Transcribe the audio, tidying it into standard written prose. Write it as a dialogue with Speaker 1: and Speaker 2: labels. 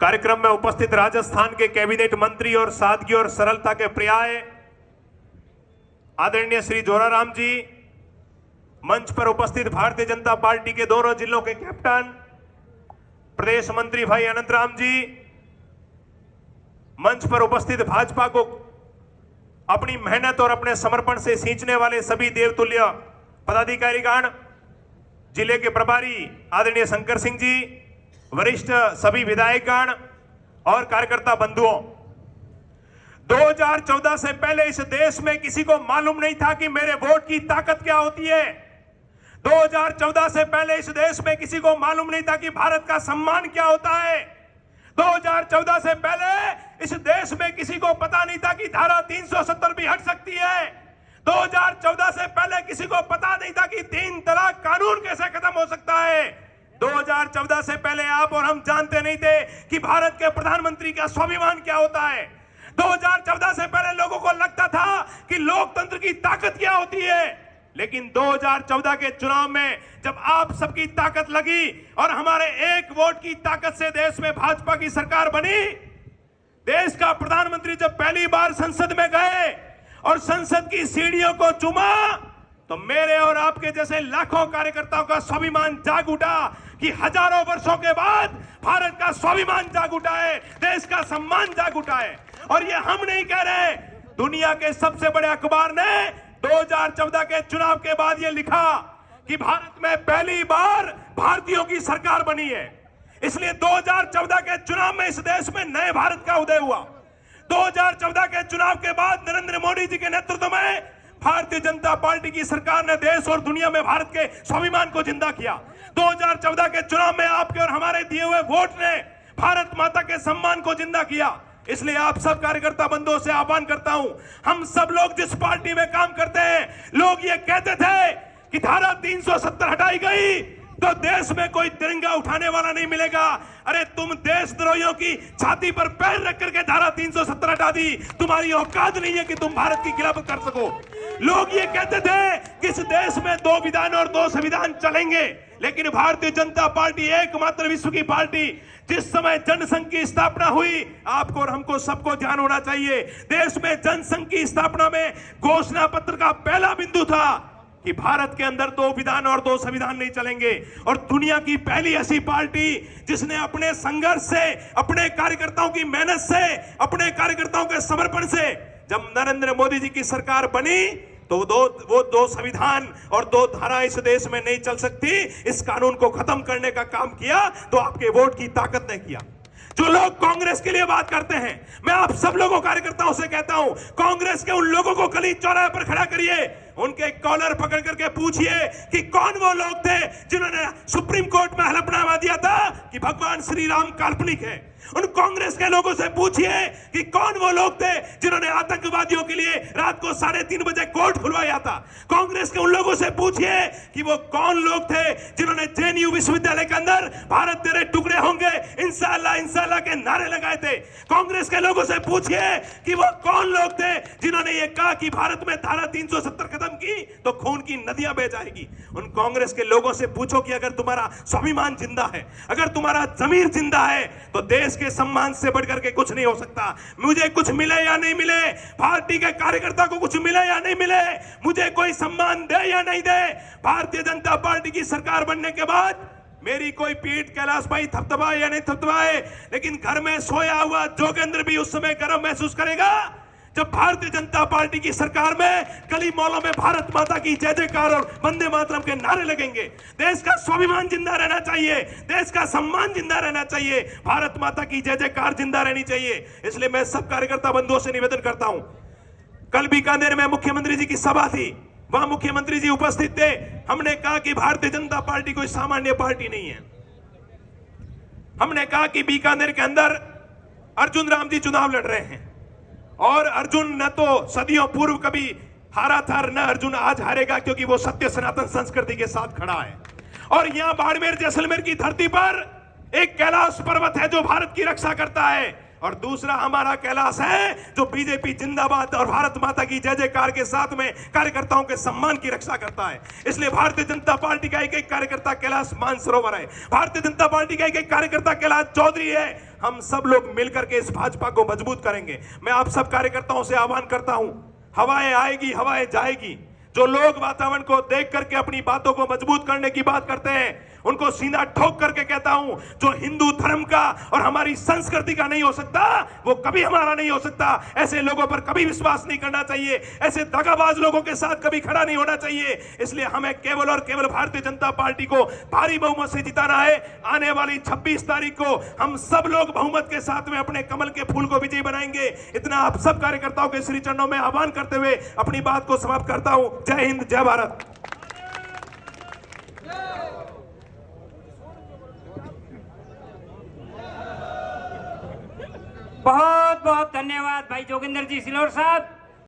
Speaker 1: कार्यक्रम में उपस्थित राजस्थान के कैबिनेट मंत्री और सादगी और सरलता के पर्याय आदरणीय श्री जोराराम जी, मंच पर उपस्थित भारतीय जनता पार्टी के दोनों जिलों के कैप्टन प्रदेश मंत्री भाई अनंतराम जी, मंच पर उपस्थित भाजपा को अपनी मेहनत और अपने समर्पण से सींचने वाले सभी देवतुल्य पदाधिकारीगण, जिले के प्रभारी आदरणीय शंकर सिंह जी, वरिष्ठ सभी विधायकगण और कार्यकर्ता बंधुओं, 2014 से पहले इस देश में किसी को मालूम नहीं था कि मेरे वोट की ताकत क्या होती है। 2014 से पहले इस देश में किसी को मालूम नहीं था कि भारत का सम्मान क्या होता है। 2014 से पहले इस देश में किसी को पता नहीं था कि धारा 370 भी हट सकती है। 2014 से पहले किसी को पता नहीं था कि 3 तलाक कानून कैसे खत्म हो सकता है। 2014 से पहले आप और हम जानते नहीं थे कि भारत के प्रधानमंत्री का स्वाभिमान क्या होता है। 2014 से पहले लोगों को लगता था कि लोकतंत्र की ताकत क्या होती है। लेकिन 2014 के चुनाव में जब आप सबकी ताकत लगी और हमारे एक वोट की ताकत से देश में भाजपा की सरकार बनी, देश का प्रधानमंत्री जब पहली बार संसद में गए और संसद की सीढ़ियों को चूमा, तो मेरे और आपके जैसे लाखों कार्यकर्ताओं का स्वाभिमान जाग उठा कि हजारों वर्षों के बाद भारत का स्वाभिमान जाग उठा है, देश का सम्मान जाग उठा है। और ये हम नहीं कह रहे, दुनिया के सबसे बड़े अखबार ने 2014 के चुनाव के बाद ये लिखा कि भारत में पहली बार भारतीयों की सरकार बनी है। इसलिए 2014 के चुनाव में इस देश में नए भारत का उदय हुआ। 2014 के चुनाव के बाद नरेंद्र मोदी जी के नेतृत्व में भारतीय जनता पार्टी की सरकार ने देश और दुनिया में भारत के स्वाभिमान को जिंदा किया। 2014 के चुनाव में आपके और हमारे दिए हुए वोट ने भारत माता के सम्मान को जिंदा किया। इसलिए आप सब कार्यकर्ता बंधुओं से आह्वान करता हूं, हम सब लोग जिस पार्टी में काम करते हैं, लोग ये कहते थे कि धारा 370 हटाई गई तो देश में कोई तिरंगा उठाने वाला नहीं मिलेगा। अरे तुम देशद्रोहियों की छाती पर पैर रख करके धारा 370 हटा दी, तुम्हारी औकात नहीं है कि तुम भारत की खिलाफत कर सको। लोग ये कहते थे कि इस देश में 2 विधान और 2 संविधान चलेंगे, लेकिन भारतीय जनता पार्टी एकमात्र विश्व की पार्टी, जिस समय जनसंघ की स्थापना हुई, आपको और हमको सबको ध्यान होना चाहिए, देश में जनसंघ की स्थापना में घोषणा पत्र का पहला बिंदु था कि भारत के अंदर 2 विधान और 2 संविधान नहीं चलेंगे। और दुनिया की पहली ऐसी पार्टी जिसने अपने संघर्ष से, अपने कार्यकर्ताओं की मेहनत से, अपने कार्यकर्ताओं के समर्पण से, जब नरेंद्र मोदी जी की सरकार बनी तो वो 2 संविधान और 2 धारा इस देश में नहीं चल सकती, इस कानून को खत्म करने का काम किया तो आपके वोट की ताकत ने किया। जो लोग कांग्रेस के लिए बात करते हैं, मैं आप सब लोगों कार्यकर्ताओं से कहता हूं, कांग्रेस के उन लोगों को कल चौराहे पर खड़ा करिए, उनके कॉलर पकड़ करके पूछिए कि कौन वो लोग थे जिन्होंने सुप्रीम कोर्ट में हलफनामा दिया था कि भगवान श्री राम काल्पनिक है। उन कांग्रेस के लोगों से पूछिए कि कौन वो लोग थे जिन्होंने आतंकवादियों के लिए रात को 3:30 बजे कोर्ट खुलवाया था। कांग्रेस के उन लोगों से पूछिए कि वो कौन लोग थे जिन्होंने जेएनयू विश्वविद्यालय के अंदर भारत तेरे टुकड़े होंगे इंशाअल्लाह इंशाअल्लाह के नारे लगाए थे। कांग्रेस के लोगों से पूछिए कि वो कौन लोग थे जिन्होंने ये कहा कि भारत में धारा 370 खत्म की तो खून की नदियां बह जाएगी। उन कांग्रेस के लोगों से पूछो कि अगर तुम्हारा स्वाभिमान जिंदा है, अगर तुम्हारा जमीर जिंदा है, तो देश के सम्मान से बढ़कर के कुछ नहीं हो सकता। मुझे कुछ मिले या नहीं मिले, पार्टी के कार्यकर्ता को कुछ मिले या नहीं मिले, मुझे कोई सम्मान दे या नहीं दे, भारतीय जनता पार्टी की सरकार बनने के बाद मेरी कोई पीठ कैलाश भाई थपथपाए या नहीं थपथपाए, लेकिन घर में सोया हुआ जोगेंद्र भी उस समय गर्व महसूस करेगा जब भारतीय जनता पार्टी की सरकार में गली मौलों में भारत माता की जय जयकार और वंदे मातरम के नारे लगेंगे। देश का स्वाभिमान जिंदा रहना चाहिए, देश का सम्मान जिंदा रहना चाहिए, भारत माता की जय जयकार जिंदा रहनी चाहिए। इसलिए मैं सब कार्यकर्ता बंधुओं से निवेदन करता हूं, कल बीकानेर में मुख्यमंत्री जी की सभा थी, वहां मुख्यमंत्री जी उपस्थित थे। हमने कहा कि भारतीय जनता पार्टी कोई सामान्य पार्टी नहीं है। हमने कहा कि बीकानेर के अंदर अर्जुन राम जी चुनाव लड़ रहे हैं और अर्जुन न तो सदियों पूर्व कभी हारा था, न अर्जुन आज हारेगा, क्योंकि वो सत्य सनातन संस्कृति के साथ खड़ा है। और यहां बाड़मेर जैसलमेर की धरती पर एक कैलाश पर्वत है जो भारत की रक्षा करता है, और दूसरा हमारा कैलाश है जो बीजेपी जिंदाबाद और भारत माता की जय जयकार के साथ में कार्यकर्ताओं के सम्मान की रक्षा करता है। इसलिए भारतीय जनता पार्टी का एक एक कार्यकर्ता कैलाश मानसरोवर है, भारतीय जनता पार्टी का एक एक कार्यकर्ता कैलाश चौधरी है। हम सब लोग मिलकर के इस भाजपा को मजबूत करेंगे। मैं आप सब कार्यकर्ताओं से आह्वान करता हूं, हवाएं आएगी, हवाएं जाएगी। जो लोग वातावरण को देख करके अपनी बातों को मजबूत करने की बात करते हैं, उनको सीना ठोक करके कहता हूं, जो हिंदू धर्म का और हमारी संस्कृति का नहीं हो सकता, वो कभी हमारा नहीं हो सकता। ऐसे लोगों पर कभी विश्वास नहीं करना चाहिए, ऐसे दगाबाज लोगों के साथ कभी खड़ा नहीं होना चाहिए। इसलिए हमें केवल और केवल भारतीय जनता पार्टी को भारी बहुमत से जिताना है। आने वाली 26 तारीख को हम सब लोग बहुमत के साथ में अपने कमल के फूल को विजयी बनाएंगे। इतना आप सब कार्यकर्ताओं के श्री चरणों में आह्वान करते हुए अपनी बात को समाप्त करता हूं। जय हिंद, जय भारत।
Speaker 2: बहुत बहुत धन्यवाद भाई जोगिंदर जी सिल्लोर साहब।